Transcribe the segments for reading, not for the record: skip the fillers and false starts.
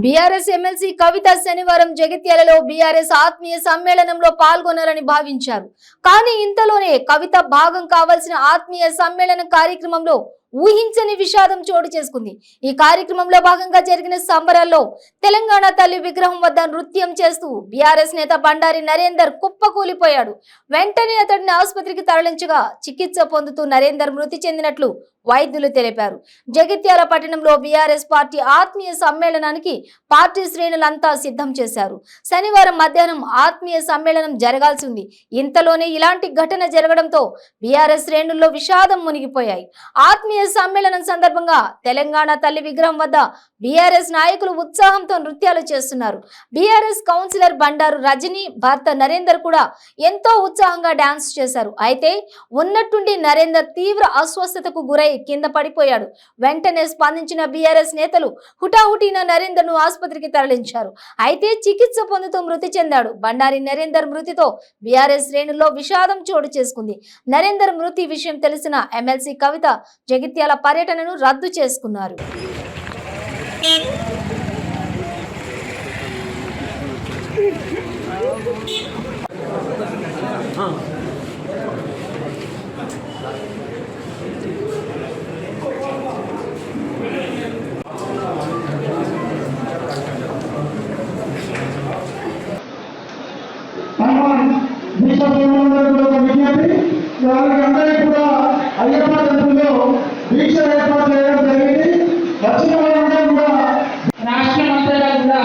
BRS MLC కవిత శనివారం జగిత్యాలలో BRS ఆత్మీయ సమ్మేళనంలో పాల్గొనాలని భావించారు. కానీ ఇంతలోనే కవిత భాగం కావాల్సిన ఆత్మీయ సమ్మేళన కార్యక్రమంలో ఊహించని విషాదం చోటు చేసుకుంది. ఈ కార్యక్రమంలో భాగంగా జరిగిన సంబరాల్లో తెలంగాణ తల్లి విగ్రహం వద్ద నృత్యం చేస్తూ బీఆర్ఎస్ నేత బండారి నరేందర్ కుప్పకూలిపోయాడు. వెంటనే అతడిని ఆసుపత్రికి తరలించగా చికిత్స పొందుతూ నరేందర్ మృతి చెందినట్లు వైద్యులు తెలిపారు. జగిత్యాల పట్టణంలో బీఆర్ఎస్ పార్టీ ఆత్మీయ సమ్మేళనానికి పార్టీ శ్రేణులంతా సిద్ధం చేశారు. శనివారం మధ్యాహ్నం ఆత్మీయ సమ్మేళనం జరగాల్సి ఉంది. ఇంతలోనే ఇలాంటి ఘటన జరగడంతో బీఆర్ఎస్ శ్రేణుల్లో విషాదం మునిగిపోయాయి. ఆత్మీయ సమ్మేళనం సందర్భంగా తెలంగాణ తల్లి విగ్రహం వద్ద బీఆర్ఎస్ నాయకులు ఉత్సాహంతో నృత్యాలు చేస్తున్నారు. బీఆర్ఎస్ కౌన్సిలర్ బండారు రజని భర్త నరేందర్ కూడా ఎంతో ఉత్సాహంగా డాన్స్ చేశారు. అయితే ఉన్నట్టుండి నరేందర్ తీవ్ర అస్వస్థతకు గురై కింద పడిపోయాడు. వెంటనే స్పందించిన బీఆర్ఎస్ నేతలు హుటాహుటిన నరేందర్ ను ఆసుపత్రికి తరలించారు. అయితే చికిత్స పొందుతూ మృతి చెందాడు. బండారి నరేందర్ మృతితో బీఆర్ఎస్ శ్రేణుల్లో విషాదం చోటు చేసుకుంది. నరేందర్ మృతి విషయం తెలిసిన ఎమ్మెల్సీ కవిత జగిత్యాల పర్యటనను రద్దు చేసుకున్నారు. వాళ్ళందరికీ కూడా అయ్యప్ప టెంపుల్లో దీక్ష ఏర్పాటు చేయడం జరిగింది. వచ్చిన వాళ్ళందరూ కూడా రాష్ట్రం అంతటా కూడా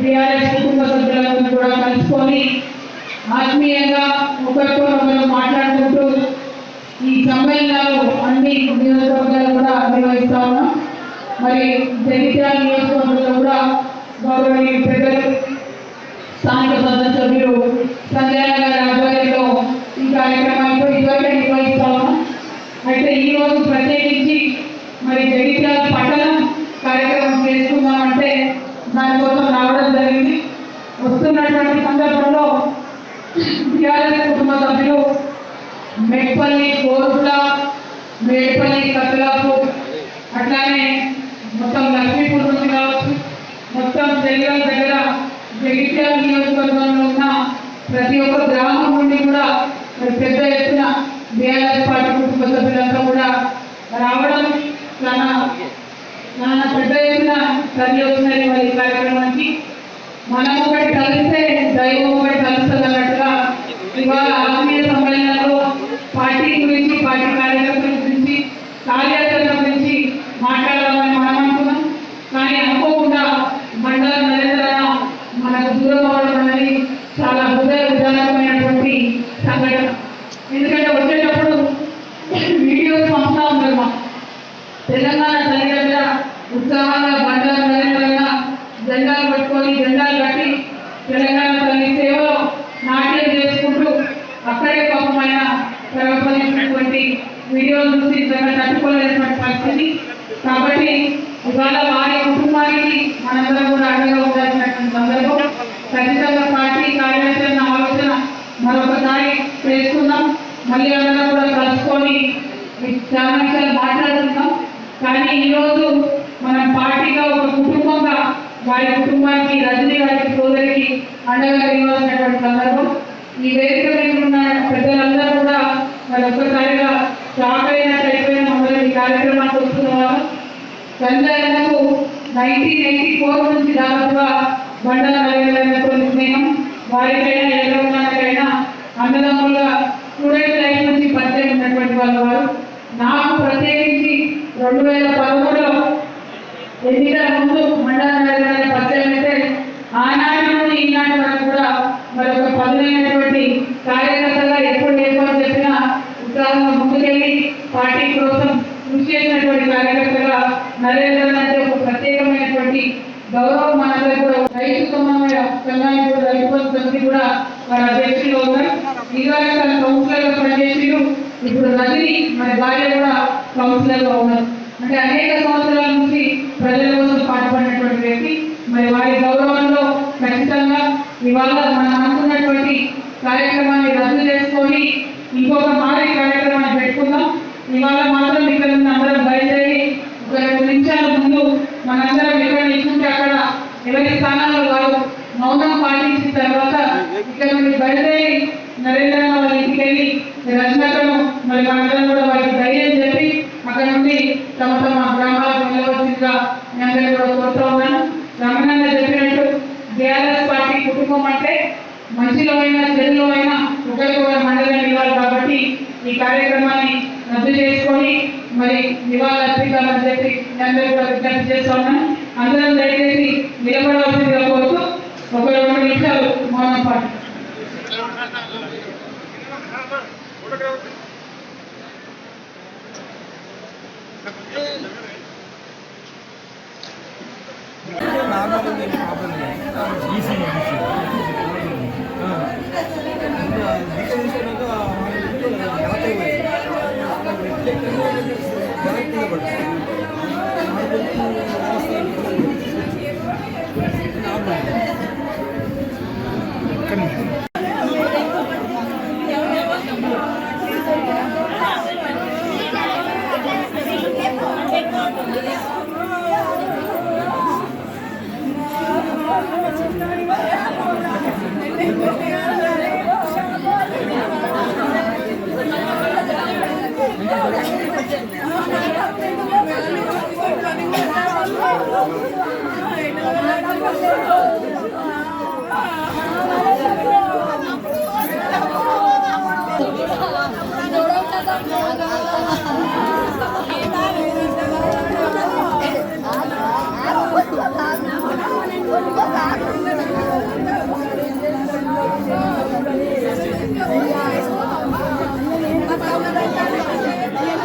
బీఆర్ఎస్ కుటుంబ సభ్యులందరూ కూడా కలుసుకొని ఆత్మీయంగా ఒకరితో మాట్లాడుకుంటూ ఈ సమ్మేళనాలు అన్ని నియోజకవర్గాలు కూడా నిర్వహిస్తా ఉన్నాం. మరి జగిత్యాల నియోజకవర్గంలో కూడా గౌరవనీయ పెద్దలు స్థానిక సభ్యులు సంజయ్ గారి ఆధ్వర్యంలో ఈ కార్యక్రమాలతో ఇదివరకే నిర్వహిస్తా ఉన్నాం. అయితే ఈ రోజు ప్రత్యేకించి మరి జగిత్యాల పట్టణం కార్యక్రమం చేసుకుందామంటే దానికోసం రావడం జరిగింది. వస్తున్నటువంటి సందర్భంలో బీఆర్ఎస్ కుటుంబ సభ్యులు మెట్పల్లి, కోరుల, మేడ్పల్లి, కత్లాపూర్, అట్లానే మొత్తం లక్ష్మీపూర్ నుంచి కావచ్చు, మొత్తం జగిత్యాల దగ్గర జగిత్యాల నియోజకవర్గంలో ఉన్న ప్రతి ఒక్క గ్రామం నుండి కూడా పెద్ద ఎత్తున బీఆర్ఎస్ పార్టీ కుటుంబ సభ్యులంతా కూడా రావడం చాలా పెద్ద ఎత్తున తరలి వస్తున్నది. మరి ఈ కార్యక్రమానికి మనం ఒకటి కలిస్తే దైవం ఒకటి కలుస్తుంది అన్నట్టుగా ఇవాళ ఆత్మీయ సమ్మేళనంలో పార్టీ గురించి, పార్టీ కార్యకర్తల గురించి, కార్యాచరణ గురించి మాట్లాడాలని మనం అనుకున్నాం. కానీ అనుకోకుండా బండారు నరేంద్ర మనకు దూరం అవడం అనేది చాలా హృదయ విధానమైనటువంటి సంఘటన. ఎందుకంటే వచ్చేటప్పుడు వీడియోస్ పంపుతా ఉన్నారు. మా తెలంగాణ తల్లి దగ్గర ఉత్సాహంగా బండారు నరేంద్ర జెండాలు పట్టుకొని జెండాలు కట్టి తెలంగాణ తల్లి సేవలో నాట్యం చేసుకుంటూ అక్కడే పాపమైన ప్రవర్తించినటువంటి వీడియోలు చూసి నిజంగా తట్టుకోలేనటువంటి పరిస్థితి. కాబట్టి ఇవాళ వారి కుటుంబానికి మనందరం కూడా అండగా ఉండాల్సినటువంటి సందర్భం. ఖచ్చితంగా పార్టీ కార్యాచరణ ఆలోచన మరొకసారి చేసుకుందాం. మళ్ళీ అందరం కూడా కలుసుకొని చాలా విషయాలు మాట్లాడుతున్నాం. కానీ ఈరోజు మనం పార్టీగా ఒక కుటుంబంగా వారి కుటుంబానికి, రజనీ గారికి, సోదరికి అండగా ఇవ్వాల్సినటువంటి సందర్భం. ఈ వేదిక మీద ఉన్న పెద్దలందరూ కూడా మరి ఒక్కసారిగా షాక్ అయినట్టు అయిపోయిన మొదలు ఈ కార్యక్రమానికి వస్తున్నారు. సంజయ్ 1984 నుంచి దాదాపుగా బండారు నరేంద్రతో స్నేహం. వారికైనా ఎదురుకైనా అన్నదమ్ములుగా స్టూడెంట్ లైఫ్ నుంచి పరిచయం ఉన్నటువంటి వారు. నాకు ప్రత్యేకించి 2013లో ఎన్నికల ముందు బండారు నరేంద్ర పరిచయం అయితే ఆనాటి నుండి ఈనాటి వరకు కూడా మరి ఒక పదునైనటువంటి కార్యకర్తగా ఎప్పుడు ఏర్పాటు చెప్పినా ఉత్సాహంగా ముందుకెళ్ళి పార్టీ కోసం కృషి చేసినటువంటి కార్యకర్తగా నరేంద్ర అంటే ఒక ప్రత్యేకమైనటువంటి గౌరవం మనందరూ కూడా. రైతు సమన్వయ సంఘానికి కూడా రైతు సమితి కూడా వారి అధ్యక్షులు ఉన్నారు. ఇదివరకు తన కౌన్సిలర్గా పనిచేసి ఇప్పుడు రజని మన భార్య కూడా కౌన్సిలర్గా ఉన్నారు. అంటే అనేక సంవత్సరాల నుంచి ప్రజల కోసం పాటుపడినటువంటి వ్యక్తి. మరి వారి గౌరవంలో ఖచ్చితంగా ఇవాళ మనం అనుకున్నటువంటి కార్యక్రమాన్ని రద్దు చేసుకొని ఇంకొక మారి కార్యక్రమాన్ని పెట్టుకుందాం. ఇవాళ మాత్రం ఇక్కడ అందరం బయలుదేరి ఒక 2 నిమిషాల ముందు మనందరం ఎక్కడ ఇచ్చుంటే అక్కడ ఎవరి స్థానాల్లో వారు మౌనం పాటించిన తర్వాత ఇక్కడ నుండి బయలుదేరి నరేంద్ర వాళ్ళ ఇంటికి వెళ్ళి రచనలను మరి మనందరం కూడా వారికి ధైర్యం చెప్పి అక్కడ నుండి తమ తమ గ్రామాలకు వెళ్ళవలసిందిగా నేను అందరూ కూడా కోరుతూ ఉన్నాను. రమణన్న చెప్పినట్టు బీఆర్ఎస్ పార్టీ కుటుంబం అంటే మంచిలో అయినా చెడులో అయినా ఒకరికొకరు మండలం ఇవ్వాలి కాబట్టి ఈ కార్యక్రమాన్ని రద్దు చేసుకొని మరి నివాళులర్పిద్దామని చెప్పి అందరూ కూడా విజ్ఞప్తి చేస్తూ ఉన్నాను. అందరం దయచేసి నిలబడవలసిందిగా కోరుతూ ఒక 2 నిమిషాలు మౌనం పాటు. Gracias.